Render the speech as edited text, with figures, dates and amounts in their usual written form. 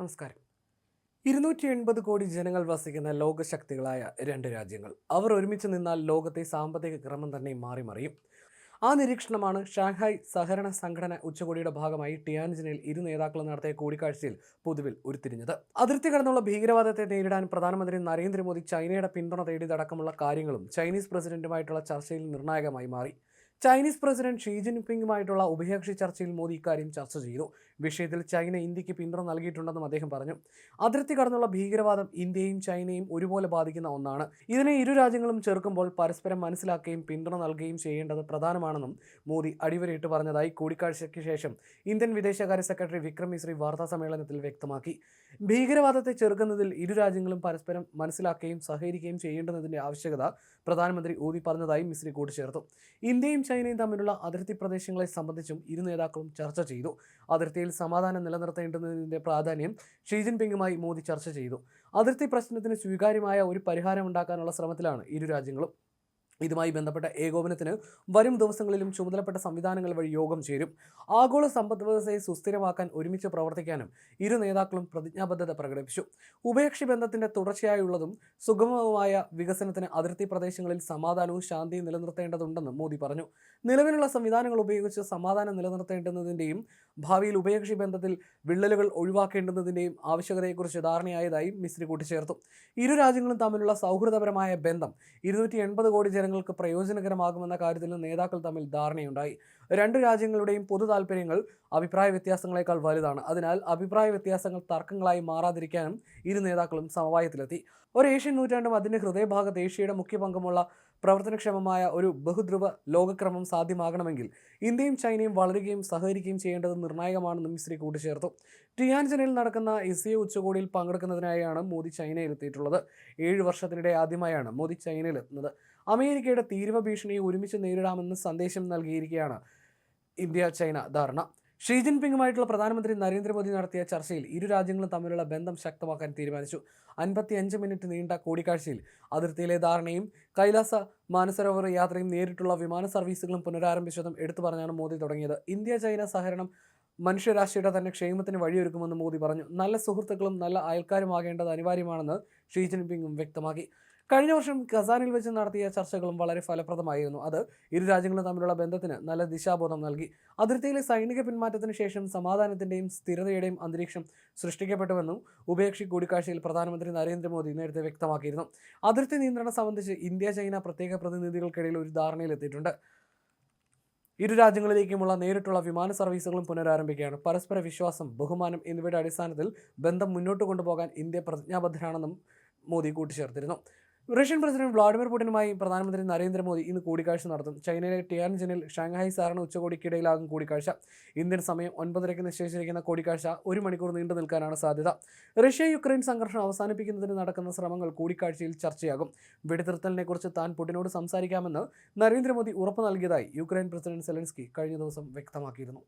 നമസ്കാരം. 280 കോടി ജനങ്ങൾ വസിക്കുന്ന ലോകശക്തികളായ രണ്ട് രാജ്യങ്ങൾ. അവർ ഒരുമിച്ച് നിന്നാൽ ലോകത്തെ സാമ്പത്തിക ക്രമം തന്നെ മാറിമറിയും. ആ നിരീക്ഷണമാണ് ഷാങ്ഹായ് സഹകരണ സംഘടന ഉച്ചകോടിയുടെ ഭാഗമായി ടിയാൻജിനിൽ ഇരു നേതാക്കളും നടത്തിയ കൂടിക്കാഴ്ചയിൽ പൊതുവിൽ ഉരുത്തിരിഞ്ഞത്. അതിർത്തി കടന്നുള്ള ഭീകരവാദത്തെ നേരിടാൻ പ്രധാനമന്ത്രി നരേന്ദ്രമോദി ചൈനയുടെ പിന്തുണ തേടിയതടക്കമുള്ള കാര്യങ്ങളും ചൈനീസ് പ്രസിഡന്റുമായിട്ടുള്ള ചർച്ചയിൽ നിർണായകമായി മാറി. ചൈനീസ് പ്രസിഡന്റ് ഷീ ജിൻപിങ്ങുമായിട്ടുള്ള ഉഭയകക്ഷി ചർച്ചയിൽ മോദി ഇക്കാര്യം ചർച്ച ചെയ്തു. വിഷയത്തിൽ ചൈന ഇന്ത്യക്ക് പിന്തുണ നൽകിയിട്ടുണ്ടെന്നും അദ്ദേഹം പറഞ്ഞു. അതിർത്തി കടന്നുള്ള ഭീകരവാദം ഇന്ത്യയും ചൈനയും ഒരുപോലെ ബാധിക്കുന്ന ഒന്നാണ്. ഇതിനെ ഇരു രാജ്യങ്ങളും ചെറുക്കുമ്പോൾ പരസ്പരം മനസ്സിലാക്കുകയും പിന്തുണ നൽകുകയും ചെയ്യേണ്ടത് പ്രധാനമാണെന്നും മോദി അടിവരയിട്ട് പറഞ്ഞതായി കൂടിക്കാഴ്ചയ്ക്ക് ശേഷം ഇന്ത്യൻ വിദേശകാര്യ സെക്രട്ടറി വിക്രം മിശ്രി വാർത്താ സമ്മേളനത്തിൽ വ്യക്തമാക്കി. ഭീകരവാദത്തെ ചെറുക്കുന്നതിൽ ഇരു രാജ്യങ്ങളും പരസ്പരം മനസ്സിലാക്കുകയും സഹകരിക്കുകയും ചെയ്യേണ്ടതിന്റെ ആവശ്യകത പ്രധാനമന്ത്രി ഊന്നി പറഞ്ഞതായി മിശ്രി കൂട്ടിച്ചേർത്തു. ഇന്ത്യയും ചൈനയും തമ്മിലുള്ള അതിർത്തി പ്രദേശങ്ങളെ സംബന്ധിച്ചും ഇരു നേതാക്കളും ചർച്ച ചെയ്തു. അതിർത്തിയിൽ സമാധാനം നിലനിർത്തേണ്ടതിന്റെ പ്രാധാന്യം ഷീ ജിൻപിങ്ങുമായി മോദി ചർച്ച ചെയ്തു. അതിർത്തി പ്രശ്നത്തിന് സ്വീകാര്യമായ ഒരു പരിഹാരമുണ്ടാക്കാനുള്ള ശ്രമത്തിലാണ് ഇരു രാജ്യങ്ങളും. ഇതുമായി ബന്ധപ്പെട്ട ഏകോപനത്തിന് വരും ദിവസങ്ങളിലും ചുമതലപ്പെട്ട സംവിധാനങ്ങൾ വഴി യോഗം ചേരും. ആഗോള സമ്പദ് വ്യവസ്ഥയെ സുസ്ഥിരമാക്കാൻ ഒരുമിച്ച് പ്രവർത്തിക്കാനും ഇരു നേതാക്കളും പ്രതിജ്ഞാബദ്ധത പ്രകടിപ്പിച്ചു. ഉഭയകക്ഷി ബന്ധത്തിന്റെ തുടർച്ചയായുള്ളതും സുഗമവുമായ വികസനത്തിന് അതിർത്തി പ്രദേശങ്ങളിൽ സമാധാനവും ശാന്തിയും നിലനിർത്തേണ്ടതുണ്ടെന്ന് മോദി പറഞ്ഞു. നിലവിലുള്ള സംവിധാനങ്ങൾ ഉപയോഗിച്ച് സമാധാനം നിലനിർത്തേണ്ടുന്നതിന്റെയും ഭാവിയിൽ ഉഭയകക്ഷി ബന്ധത്തിൽ വിള്ളലുകൾ ഒഴിവാക്കേണ്ടുന്നതിന്റെയും ആവശ്യകതയെക്കുറിച്ച് ധാരണയായതായി മിശ്രി കൂട്ടിച്ചേർത്തു. ഇരു രാജ്യങ്ങളും തമ്മിലുള്ള സൗഹൃദപരമായ ബന്ധം 280 കോടി ജനങ്ങൾക്ക് പ്രയോജനകരമാകുമെന്ന കാര്യത്തിൽ നേതാക്കൾ തമ്മിൽ ധാരണയുണ്ടായി. രണ്ട് രാജ്യങ്ങളുടെയും പൊതു താൽപ്പര്യങ്ങൾ അഭിപ്രായ വ്യത്യാസങ്ങളെക്കാൾ വലുതാണ്. അതിനാൽ അഭിപ്രായ വ്യത്യാസങ്ങൾ തർക്കങ്ങളായി മാറാതിരിക്കാനും ഇരു നേതാക്കളും സമവായത്തിലെത്തി. ഒരു ഏഷ്യൻ നൂറ്റാണ്ടും അതിൻ്റെ ഹൃദയഭാഗത്ത് ഏഷ്യയുടെ മുഖ്യ പങ്കുമുള്ള പ്രവർത്തനക്ഷമമായ ഒരു ബഹുധ്രുവ ലോകക്രമം സാധ്യമാകണമെങ്കിൽ ഇന്ത്യയും ചൈനയും വളരുകയും സഹകരിക്കുകയും ചെയ്യേണ്ടത് നിർണായകമാണെന്നും മിശ്രി കൂട്ടിച്ചേർത്തു. ടിയാൻജിനിൽ നടക്കുന്ന എസിഒ ഉച്ചകോടിയിൽ പങ്കെടുക്കുന്നതിനായാണ് മോദി ചൈനയിലെത്തിയിട്ടുള്ളത്. 7 വർഷത്തിനിടെ ആദ്യമായാണ് മോദി ചൈനയിലെത്തുന്നത്. അമേരിക്കയുടെ തീരുവ ഭീഷണിയെ ഒരുമിച്ച് നേരിടാമെന്ന് സന്ദേശം നൽകിയിരിക്കുകയാണ് ഇന്ത്യ ചൈന ധാരണ. ഷീ ജിൻപിങ്ങുമായിട്ടുള്ള പ്രധാനമന്ത്രി നരേന്ദ്രമോദി നടത്തിയ ചർച്ചയിൽ ഇരു രാജ്യങ്ങളും തമ്മിലുള്ള ബന്ധം ശക്തമാക്കാൻ തീരുമാനിച്ചു. 55 മിനിറ്റ് നീണ്ട കൂടിക്കാഴ്ചയിൽ അതിർത്തിയിലെ ധാരണയും കൈലാസ മാനസരോവർ യാത്രയും നേരിട്ടുള്ള വിമാന സർവീസുകളും പുനരാരംഭിച്ചതും എടുത്തു പറഞ്ഞാണ് മോദി തുടങ്ങിയത്. ഇന്ത്യ ചൈന സഹകരണം മനുഷ്യരാശിയുടെ തന്നെ ക്ഷേമത്തിന് വഴിയൊരുക്കുമെന്ന് മോദി പറഞ്ഞു. നല്ല സുഹൃത്തുക്കളും നല്ല അയൽക്കാരുമാകേണ്ടത് അനിവാര്യമാണെന്ന് ഷീ ജിൻപിങ്ങും വ്യക്തമാക്കി. കഴിഞ്ഞ വർഷം കസാനിൽ വെച്ച് നടത്തിയ ചർച്ചകളും വളരെ ഫലപ്രദമായിരുന്നു. അത് ഇരു രാജ്യങ്ങളും തമ്മിലുള്ള ബന്ധത്തിന് നല്ല ദിശാബോധം നൽകി. അതിർത്തിയിലെ സൈനിക പിന്മാറ്റത്തിന് ശേഷം സമാധാനത്തിന്റെയും സ്ഥിരതയുടെയും അന്തരീക്ഷം സൃഷ്ടിക്കപ്പെട്ടുവെന്നും ഉഭയകക്ഷി കൂടിക്കാഴ്ചയിൽ പ്രധാനമന്ത്രി നരേന്ദ്രമോദി നേരത്തെ വ്യക്തമാക്കിയിരുന്നു. അതിർത്തി നിയന്ത്രണം സംബന്ധിച്ച് ഇന്ത്യ ചൈന പ്രത്യേക പ്രതിനിധികൾക്കിടയിൽ ഒരു ധാരണയിലെത്തിയിട്ടുണ്ട്. ഇരു രാജ്യങ്ങളിലേക്കുമുള്ള നേരിട്ടുള്ള വിമാന സർവീസുകളും പുനരാരംഭിക്കുകയാണ്. പരസ്പര വിശ്വാസം, ബഹുമാനം എന്നിവയുടെ അടിസ്ഥാനത്തിൽ ബന്ധം മുന്നോട്ട് കൊണ്ടുപോകാൻ ഇന്ത്യ പ്രതിജ്ഞാബദ്ധരാണെന്നും മോദി കൂട്ടിച്ചേർത്തിരുന്നു. റഷ്യൻ പ്രസിഡന്റ് വ്ളാഡിമിർ പുടിനുമായി പ്രധാനമന്ത്രി നരേന്ദ്രമോദി ഇന്ന് കൂടിക്കാഴ്ച നടത്തും. ചൈനയിലെ ടിയാൻജിനിൽ ഷാങ്ഹായ് സഹകരണ ഉച്ചകോടിക്കിടയിലാകും കൂടിക്കാഴ്ച. ഇന്ത്യൻ സമയം 9:30 നിശ്ചയിച്ചിരിക്കുന്ന കൂടിക്കാഴ്ച 1 മണിക്കൂർ നീണ്ടു നിൽക്കാനാണ് സാധ്യത. റഷ്യ യുക്രൈൻ സംഘർഷം അവസാനിപ്പിക്കുന്നതിന് നടക്കുന്ന ശ്രമങ്ങൾ കൂടിക്കാഴ്ചയിൽ ചർച്ചയാകും. വെടിനിർത്തലിനെക്കുറിച്ച് താൻ പുടിനോട് സംസാരിക്കാമെന്ന് നരേന്ദ്രമോദി ഉറപ്പ് നൽകിയതായി യുക്രൈൻ പ്രസിഡന്റ് സെലൻസ്കി കഴിഞ്ഞ ദിവസം വ്യക്തമാക്കിയിരുന്നു.